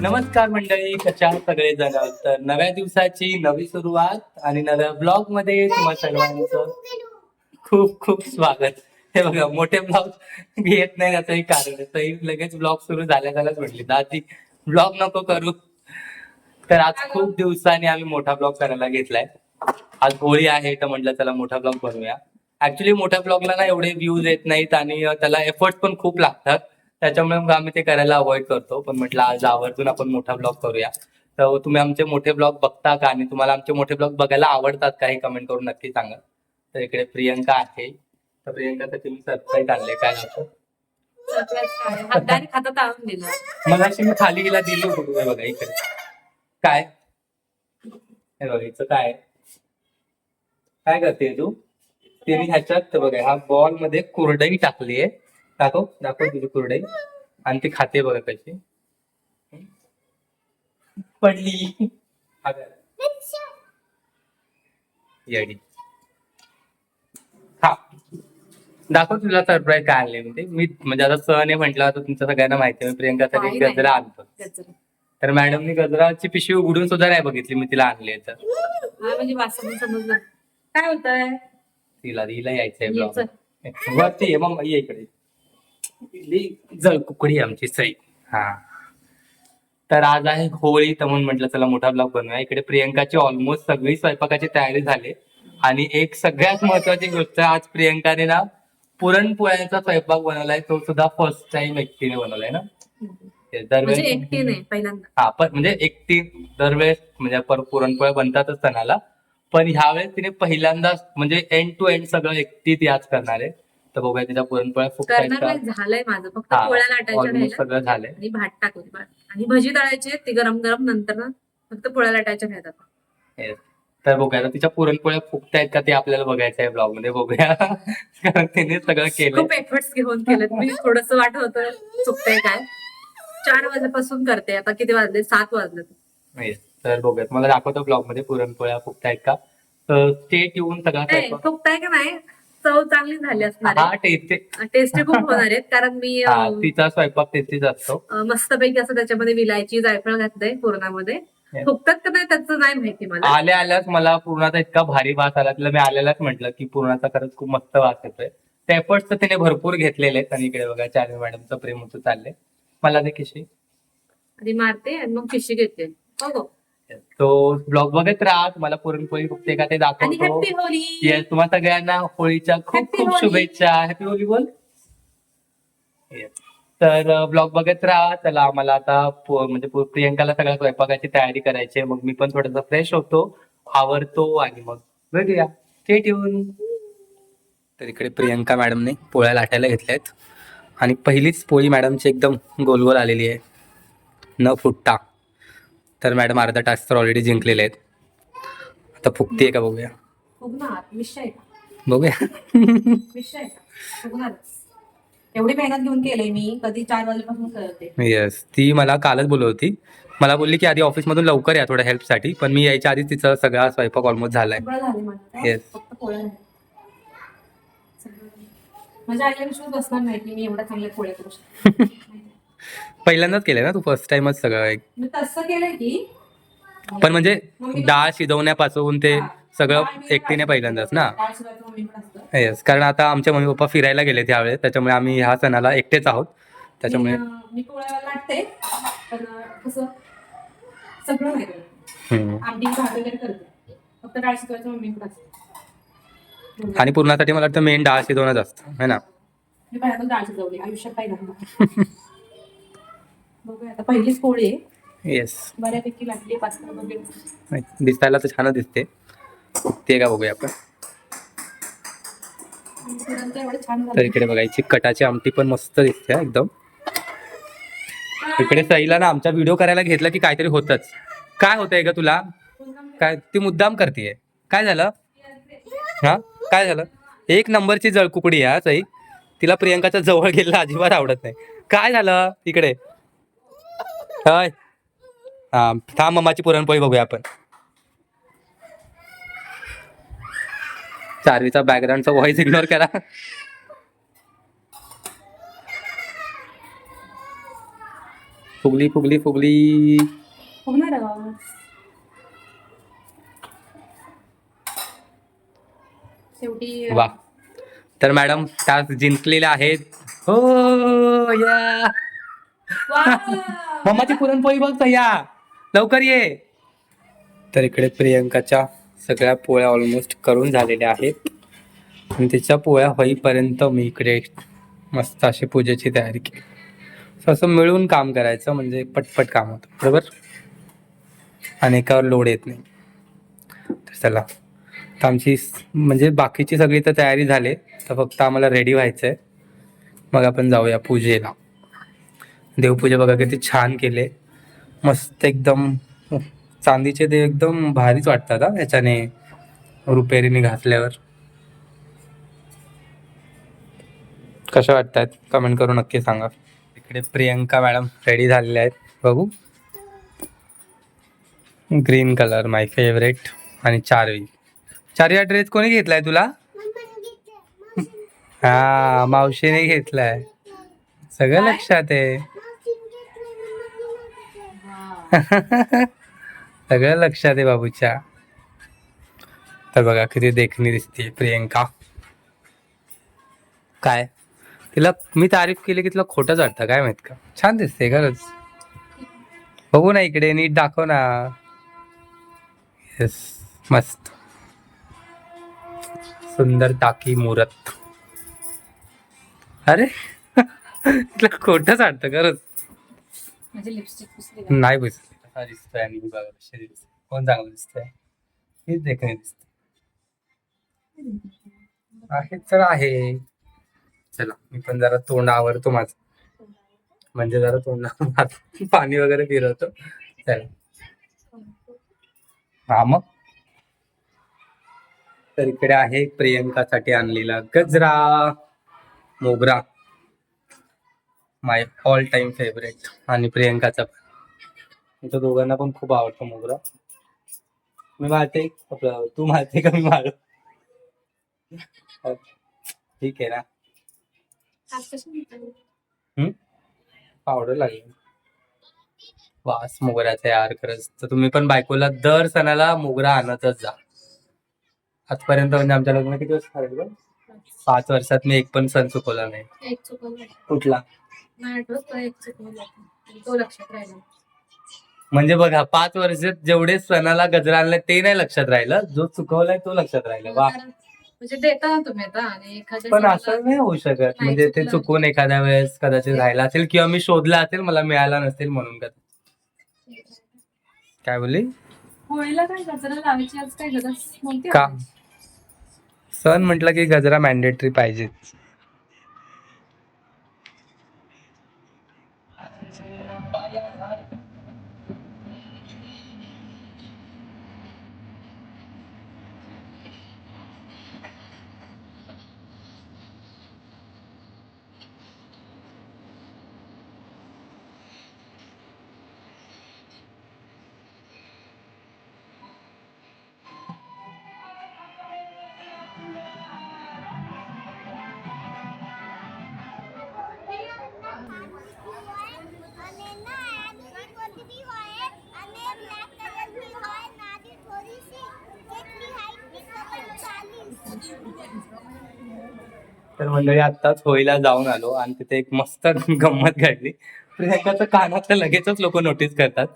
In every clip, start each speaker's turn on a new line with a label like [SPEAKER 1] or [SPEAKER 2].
[SPEAKER 1] नमस्कार मंडळी, कशा आहात सगळेजण? तर नव्या दिवसाची नवी सुरुवात आणि नव्या ब्लॉग मध्ये तुम्हा सर्वांचं खूप खूप स्वागत. हे बघा, मोठे ब्लॉग घेत नाही त्याचं एक कारण आहे. तर लगेच ब्लॉग सुरू झाल्याच म्हटली दादी ब्लॉग नको करू. तर आज खूप दिवसांनी आम्ही मोठा ब्लॉग करायला घेतलाय. आज होळी आहे तर म्हटलं चला मोठा ब्लॉग बनवूया. ऍक्च्युली मोठ्या ब्लॉगला ना एवढे व्ह्यूज येत नाहीत आणि त्याला एफर्ट पण खूप लागतात. त्याच्यामुळे मग आम्ही ते करायला अवॉइड करतो. पण म्हटलं आज आवर्जून आपण मोठा ब्लॉग करूया. तर तुम्ही आमचे मोठे ब्लॉग बघता का आणि तुम्हाला आमचे मोठे ब्लॉग बघायला आवडतात का हे कमेंट करून नक्की सांगा. तर इकडे प्रियंका आहे. तर प्रियंकासाठी मी सरप्राईज आणले. काय असं
[SPEAKER 2] हाताने खातात आणून दिलं.
[SPEAKER 1] मगाशी मी खाली गेला दिली होती बघा इकडे. काय हे बघायचं काय काय करते तू? तिने ह्याच्यात बघा ह्या बॉल मध्ये कुरडई टाकली आहे. दाखव दाखव तुझी कुरडई. आणि ती खाते बघा कशी पडली. येडी हा दाखव तुला सरप्राईज काय आणले म्हणजे मी म्हणजे आता सण म्हटलं आता तुमच्या सगळ्यांना माहिती आहे मी प्रियंकासाठी
[SPEAKER 2] काही नाही.
[SPEAKER 1] गजरा आणतो.
[SPEAKER 2] गजरा.
[SPEAKER 1] तर मॅडमनी गजराची पिशवी उघडून सुद्धा नाही बघितली मी तिला आणली तर
[SPEAKER 2] हा म्हणजे वाचून समजलं काय होतंय.
[SPEAKER 1] तिला यायचंय
[SPEAKER 2] ये
[SPEAKER 1] ब्लॉग
[SPEAKER 2] चल.
[SPEAKER 1] वरती आहे मग ये इकडे जळ कुकडी आमची सई. हा तर आज आहे होळी तर म्हणून म्हटलं चला मोठा ब्लॉग बनवूया. इकडे प्रियंकाची ऑलमोस्ट सगळी स्वयंपाकाची तयारी झाली आणि एक सगळ्यात महत्वाची गोष्ट आज प्रियंकाने ना पुरणपोळ्याचा स्वयंपाक बनवलाय. तो सुद्धा फर्स्ट टाइम एकटीने बनवलाय ना.
[SPEAKER 2] म्हणजे
[SPEAKER 1] दरवेळेस
[SPEAKER 2] एकटी नाही पहिल्यांदा.
[SPEAKER 1] हा पण म्हणजे एकटी दरवेळेस म्हणजे पुरणपोळ्या बनतातच सणाला. पण ह्यावेळेस तिने पहिल्यांदाच म्हणजे एंड टू एंड सगळं एकटीच याच करणार आहे. तर बघूया तिच्या पुरणपोळ्या फुगतायत
[SPEAKER 2] करणार
[SPEAKER 1] का.
[SPEAKER 2] नाही झालंय माझं फक्त
[SPEAKER 1] हा,
[SPEAKER 2] पोळ्या लाटायच्या
[SPEAKER 1] ऑलमोस्ट
[SPEAKER 2] राहिल्या
[SPEAKER 1] सगळं झालंय.
[SPEAKER 2] आणि भात टाकून आणि भजी तळायचे ते गरम गरम नंतर ना फक्त पोळ्या लाटायच्या राहतात.
[SPEAKER 1] Yes. तर बघूया आता तिच्या पुरणपोळ्या फुगतायत का ते आपल्याला बघायचं आहे ब्लॉग मध्ये. बघूया कारण तिने सगळं केलं.
[SPEAKER 2] खूप एफर्ट्स घेऊन केलेत मी. थोडस वाटत होतं चुकतंय काय. 4 वाजल्यापासून करते आता किती वाजले 7 वाजले.
[SPEAKER 1] Yes. तर बघूयात मला दाखवतो ब्लॉग मध्ये पुरणपोळ्या फुगतायत का. तर स्टेट येऊन सगळा स्वयंपाक
[SPEAKER 2] फुगताय का नाही चव चांगली झाली असणार
[SPEAKER 1] हा टेस्टी
[SPEAKER 2] टेस्टी खूप होणार आहेत कारण मी
[SPEAKER 1] हा तिचा स्वयंपाक टेस्टीच असतो.
[SPEAKER 2] मस्तपैकी असं त्याच्यामध्ये विलायची जायफळ घातलंय पुरणामध्ये. फुगतात का नाही त्याचं नाही माहिती मला.
[SPEAKER 1] आल्या आल्याच मला पूर्णाचा इतका भारी वास आला तिला मी आल्यालाच म्हटलं की पूर्णाचा खरंच खूप मस्त वास येतोय. ते एफर्ट्स तर तिने भरपूर घेतलेले आहेत. आणि इकडे बघा चार्मी मॅडमचं प्रेम होतं चाललंय. मला ते किशी
[SPEAKER 2] आधी मारते आणि मग पिशी घेते. हो
[SPEAKER 1] तो ब्लॉग बघत राहा. तुम्हाला पुरणपोळी फुगते का ते
[SPEAKER 2] आणि
[SPEAKER 1] दाखवतो.
[SPEAKER 2] हॅपी होळी.
[SPEAKER 1] येस तुम्हाला सगळ्यांना होळीच्या खूप
[SPEAKER 2] Happy
[SPEAKER 1] खूप
[SPEAKER 2] होळी.
[SPEAKER 1] शुभेच्छा. हॅपी होळी बोल. Yes. तर ब्लॉग बघत राहा. चला आम्हाला आता म्हणजे प्रियंकाला सगळ्या स्वयंपाकाची तयारी करायची आहे. मग मी पण थोडासा फ्रेश होतो आवरतो आणि मग बघूया. स्टेट येऊन तर इकडे प्रियंका मॅडमने पोळ्या लाटायला घेतल्यात आणि पहिलीच पोळी मॅडमची एकदम गोल गोल आलेली आहे न फुटता. तर मॅडम अर्धा टास्क तर ऑलरेडी जिंकलेले आहेत. आता फुगते का बघूया.
[SPEAKER 2] फुगणार विषय आहे का?
[SPEAKER 1] बघूया
[SPEAKER 2] विषय आहे का? फुगणारच. एवढी मेहनत घेऊन केलंय मी कधी 4 वाजल्यापासून करते.
[SPEAKER 1] येस ती मला कालच बोलत होती. मला बोलली की आधी ऑफिसमधून लवकर या थोड्या हेल्पसाठी. पण मी यायच्या आधीच तिचा सगळा स्वयंपाक ऑलमोस्ट झालाय.
[SPEAKER 2] सगळं झाले माझं.
[SPEAKER 1] Yes.
[SPEAKER 2] फक्त पोळ्या झाल्या. माझ्या आईला विश्वास बसणार नाही की मी एवढ्या चांगल्या पोळ्या करू शकते.
[SPEAKER 1] पहिल्यांदाच केलंय ना तू फर्स्ट टाइमच सगळं.
[SPEAKER 2] मी तसं केलंय की
[SPEAKER 1] पण म्हणजे डाळ शिजवण्यापासून ते सगळं एकटीने पहिल्यांदाच ना.
[SPEAKER 2] डाळ शिजवायचं मम्मीकडे असतं.
[SPEAKER 1] येस कारण आता आमचे मम्मी पप्पा फिरायला गेले त्यावेळेस. त्याच्यामुळे आम्ही ह्या सणाला एकटेच आहोत. त्याच्यामुळे
[SPEAKER 2] मी पोळ्या लाटते पण कसं सगळं नाही करत. आमटी भात वगैरे करते फक्त डाळ शिजवायचं मम्मीकडे असतं.
[SPEAKER 1] आणि पूर्णासाठी मला वाटतं मेन डाळ शिजवणंच असतं है ना.
[SPEAKER 2] मी पहिल्यांदा डाळ शिजवली आयुष्यात काय घालणार. बघूया आता पहिलीच पोळी आहे.
[SPEAKER 1] येस
[SPEAKER 2] बऱ्यापैकी लागली पास्ता वगैरे.
[SPEAKER 1] दिसायला तर छानच दिसते. ते का बघूया आपण.
[SPEAKER 2] एवढं छान
[SPEAKER 1] तर
[SPEAKER 2] झालं.
[SPEAKER 1] इकडे बघायची कटाची आमटी पण मस्त दिसते हा, एकदम. इकडे सईला ना आमचा व्हिडिओ करायला घेतला की काहीतरी होतच. काय होतंय का तुला. काय ती मुद्दाम करतेय. काय झालं हा काय झालं. एक नंबरची जळकुकडी आहे सई. तिला प्रियंकाच्या जवळ गेलेला अजिबात आवडत नाही. काय झालं इकडे हाय. हा थांब मम्माची पुरणपोळी बघूया आपण. चार्वीचा बॅकग्राऊंडचा व्हॉइस इग्नोर करा. फुगली फुगली फुगली.
[SPEAKER 2] फुगणार आहे. शेवटी
[SPEAKER 1] वा. तर मॅडम टास्क जिंकलेले आहेत. हो या. मम्माची पुरणपोळी बघ या लवकर ये. तर इकडे प्रियंकाच्या सगळ्या पोळ्या ऑलमोस्ट करून झालेल्या आहेत आणि तिच्या पोळ्या होईपर्यंत मी इकडे मस्त अशी पूजेची तयारी केली. असं मिळून काम करायचं म्हणजे पटपट काम होतं बरोबर आणि एकावर लोड येत नाही. तर चला तर आमची म्हणजे बाकीची सगळी तर तयारी झाली, तर फक्त आम्हाला रेडी व्हायचं आहे. मग आपण जाऊया पूजेला. देवपूजा बघा किती छान केले, मस्त एकदम चांदीचे देव एकदम भारीच वाटतात हा याच्याने रुपेरीने घासल्यावर. कशा वाटतात कमेंट करून नक्की सांगा. इकडे प्रियंका मॅडम रेडी झालेल्या आहेत बघू. ग्रीन कलर माय फेवरेट आणि चारवी हा ड्रेस कोणी घेतलाय तुला? हा मावशीने घेतलाय, सगळं लक्षात आहे. सगळं लक्षात आहे बाबूच्या. तर बघा किती देखणी दिसते प्रियंका. काय तिला मी तारीफ केली की तिला खोटंच वाटतं काय माहित का? छान दिसते खरंच. बघू ना इकडे नीट दाखव ना. येस मस्त सुंदर टाकी मुहूर्त. अरे तिला खोटंच वाटतं खरंच.
[SPEAKER 2] म्हणजे लिपस्टिक पुसली
[SPEAKER 1] नाही पुसली. कसा दिसतोय आणि बघा कशी दिसते. कोण चांगलं दिसतंय? हेच देखणे दिसत आहे तर आहे. चला मी पण जरा तोंड आवरतो माझं, म्हणजे जरा तोंडावर पाणी वगैरे फिरवतो. चला हा मग. तर इकडे आहे प्रियंकासाठी आणलेला गजरा मोगरा, माय ऑल टाइम फेवरेट. आणि प्रियंकाचा पण, इथं दोघांना पण खूप आवडतो मोगरा. मी मारते आपलं, तू मारते का मी मारू? ठीक आहे ना. पावडर लागेल वास मोगऱ्याचा यार खरंच. तर तुम्ही पण बायकोला दर सणाला मोगरा आणतच जा. आजपर्यंत म्हणजे आमच्या लग्न किती वर्ष झाले बघ? 5 वर्षात मी एक पण सण चुकवला नाही.
[SPEAKER 2] एक चुकवलं
[SPEAKER 1] कुठला?
[SPEAKER 2] नाही आठवत, पण एक चुकवलं तो लक्षात राहिला.
[SPEAKER 1] म्हणजे बघा 5 वर्षात जेवढे सणाला गजरा आणलाय ते नाही लक्षात राहिलं, जो चुकवलाय तो लक्षात राहिला. वा.
[SPEAKER 2] म्हणजे देता ना तुम्ही आता आणि एखाद्या
[SPEAKER 1] पण
[SPEAKER 2] सणाला
[SPEAKER 1] असं नाही होऊ शकत,
[SPEAKER 2] नाही
[SPEAKER 1] म्हणजे ते
[SPEAKER 2] चुकलं.
[SPEAKER 1] चुकून एखाद्या वेळेस कदाचित राहिला असेल किंवा मी शोधला असेल, मला मिळाला नसेल म्हणून. का काय बोलली?
[SPEAKER 2] होळीला काय गजरा लावायची आज काय गरज नव्हती
[SPEAKER 1] का?
[SPEAKER 2] आम्हाला.
[SPEAKER 1] सण म्हटलं की गजरा मॅन्डेटरी पाहिजेच. तर मंडळी आत्ताच होळीला जाऊन आलो आणि तिथे एक मस्त गंमत घडली. प्रियंकाचं कानातलं लगेचच लोक नोटीस करतात.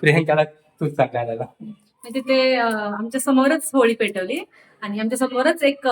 [SPEAKER 1] प्रियंकाला तूच सांगायला आला.
[SPEAKER 2] म्हणजे ते आमच्या समोरच होळी पेटवली आणि आमच्या समोरच एक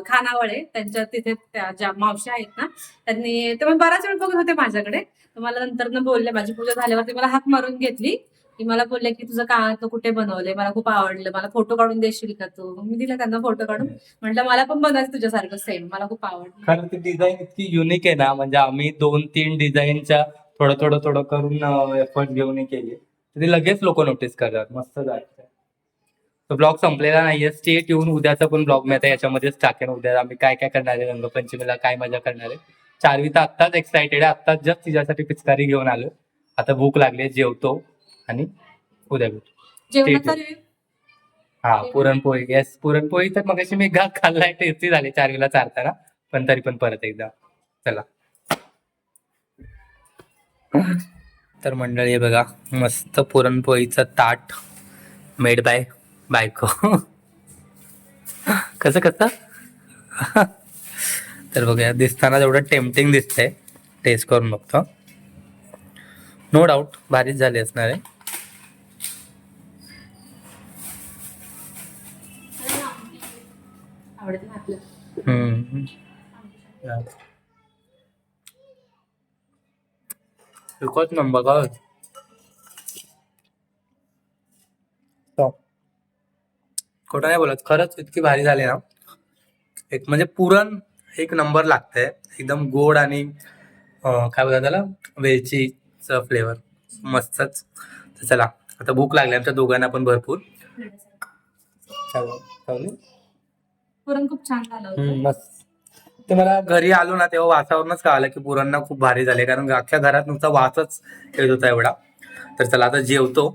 [SPEAKER 2] खानावळ आहे, त्यांच्या तिथे त्या ज्या मावशी आहेत ना, त्यांनी ते मग बराच वेळ बघत होते माझ्याकडे. तर मला नंतर बोलले, माझी पूजा झाल्यावरती मला हाक मारून घेतली की मला बोलले की तुझं कानातलं कुठे बनवलंय, मला खूप आवडलं, मला फोटो काढून देशील का तू? मग मी दिला त्यांना फोटो काढून. म्हटलं मला पण बनवायचं तुझ्यासारखं सेम, मला खूप आवडलं.
[SPEAKER 1] कारण ती डिझाईन इतकी युनिक आहे ना, म्हणजे आम्ही 2-3 डिझाईनच्या थोडं थोडं थोडं करून एफर्ट घेऊन केली, तर ती लगेच लोक नोटीस करतात. मस्त जायचं. तो ब्लॉग संपलेला नाहीये, स्टे ट्यून. उद्याचा पण ब्लॉग मी आता याच्यामध्येच टाकेन. उद्या आम्ही काय काय करणार आहे, रंगपंचमीला काय मजा करणार आहे. चारवी तर आत्ताच एक्साइटेड आहे, आत्ताच जस्ट तिच्यासाठी पिचकारी घेऊन आलो. आता भूक लागली, जेवतो आणि उद्या भेटू.
[SPEAKER 2] जेवणाचा
[SPEAKER 1] हा पुरणपोळी. येस पुरणपोळी तर मगाशी मी खाल्लाय, टेस्टी झाली चारवीला चारताना, पण तरी पण परत एकदा चला. तर मंडळी हे बघा मस्त पुरणपोळीचं ताट मेड बाय बायको. कसं कसं तर बघूया, दिसताना तेवढं टेम्पटिंग दिसतंय. टेस्ट करून बघतो. नो डाऊट भारीच झाली असणार आहे.
[SPEAKER 2] आवडते ना आपलं.
[SPEAKER 1] हम्म. एकच नंबर का खोटं नाही बोलत, खरंच इतकी भारी झाली ना. एक म्हणजे पुरण एक नंबर लागतंय, एकदम गोड आणि काय बोलतात त्याला, वेलचीचा फ्लेवर मस्तच. तर चला आता भूक लागली आमच्या दोघांना पण भरपूर.
[SPEAKER 2] पुरण खूप छान झालं होतं.
[SPEAKER 1] मस्त. ते मला घरी आलो ना तेव्हा वासावरूनच कळालं की पुरण ना खूप भारी झाले, कारण अख्ख्या घरात नुसता वासच येत होता एवढा. तर चला आता जेवतो.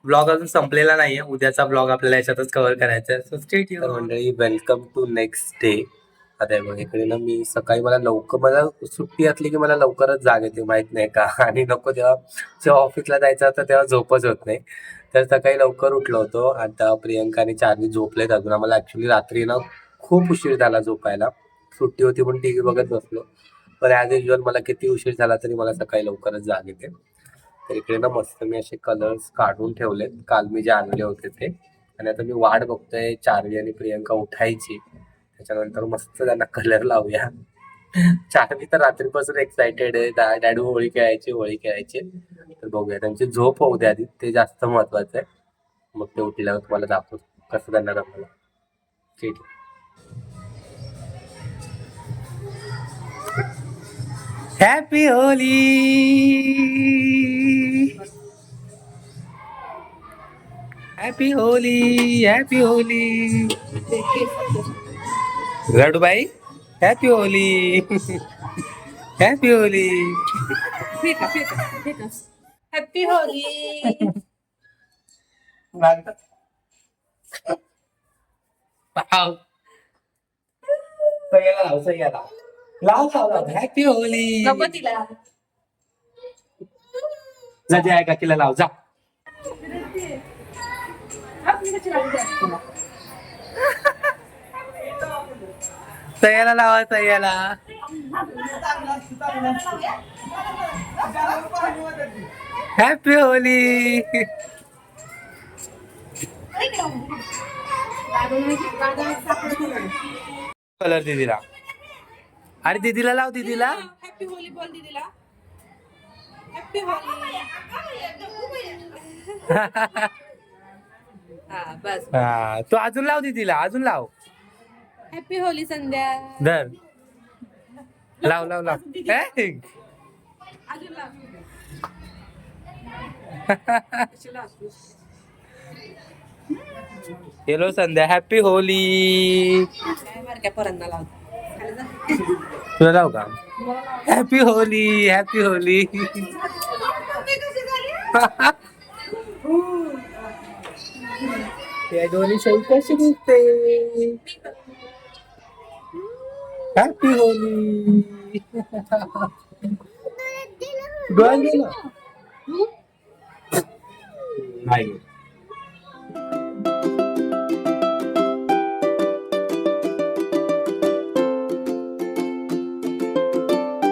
[SPEAKER 1] ब्लॉग अजून संपलेला नाहीये, उद्याचा ब्लॉग आपल्याला याच्यातच कव्हर करायचा आहे. So stay tune. मंडळी वेलकम टू नेक्स्ट डे. आता बघ इकडे ना मी सकाळी मला सुट्टी असली की मला लवकरच जाग येते, माहित नाही का. आणि नको जेव्हा ऑफिसला जायचं असतं तेव्हा झोपच होत नाही. तर सकाळी लवकर उठलो होतो. आता प्रियंका आणि चार्ली झोपलेत अजून. आम्हाला ऍक्च्युली रात्री ना खूप उशीर झाला झोपायला. सुट्टी होती पण टीव्ही बघत बसलो. पण ऍज युजल मला किती उशीर झाला तरी मला सकाळी लवकरच जाग येते. तर इकडे ना मस्त मी असे कलर्स काढून ठेवलेत काल मी जे आणले होते ते. आणि आता मी वाट बघतोय चार्ली आणि प्रियंका उठायची, त्याच्यानंतर मस्त त्यांना कलर लावूया. चार्ली तर रात्रीपासून एक्सायटेड आहे, डॅडू होळी खेळायची. तर बघूया, त्यांची झोप होऊ द्या आधी, ते जास्त महत्वाचं आहे. मग ते उठल्यावर तुम्हाला दाखवतो कसं त्यांना रमवलं. ठीक आहे. Happy Holi, happy Holi, happy Holi. रडूबाई happy Holi, happy Holi.
[SPEAKER 2] Happy Holi.
[SPEAKER 1] Happy Holi.
[SPEAKER 2] नको तिला.
[SPEAKER 1] जा जे आहे का तिला लाव जा. सह्याला लावा सह्याला. हॅपी होली. कलर दीदीला, अरे दीदीला लाव, दीदीला.
[SPEAKER 2] हॅपी होली बोल दीदीला. Happy Holy. हा बस.
[SPEAKER 1] हा तू अजून लाव दीदीला, अजून लाव.
[SPEAKER 2] हॅपी होली संध्या.
[SPEAKER 1] धर लाव लाव लाव.
[SPEAKER 2] अजून लाव.
[SPEAKER 1] हेलो संध्या, हॅपी होली.
[SPEAKER 2] काय पोरांना लावतो.
[SPEAKER 1] तुला लाव का. Happy Holi, happy Holy. या दोन्ही शाही कशी दिसते. Happy Holy. डोळ्यात गेलं नाही.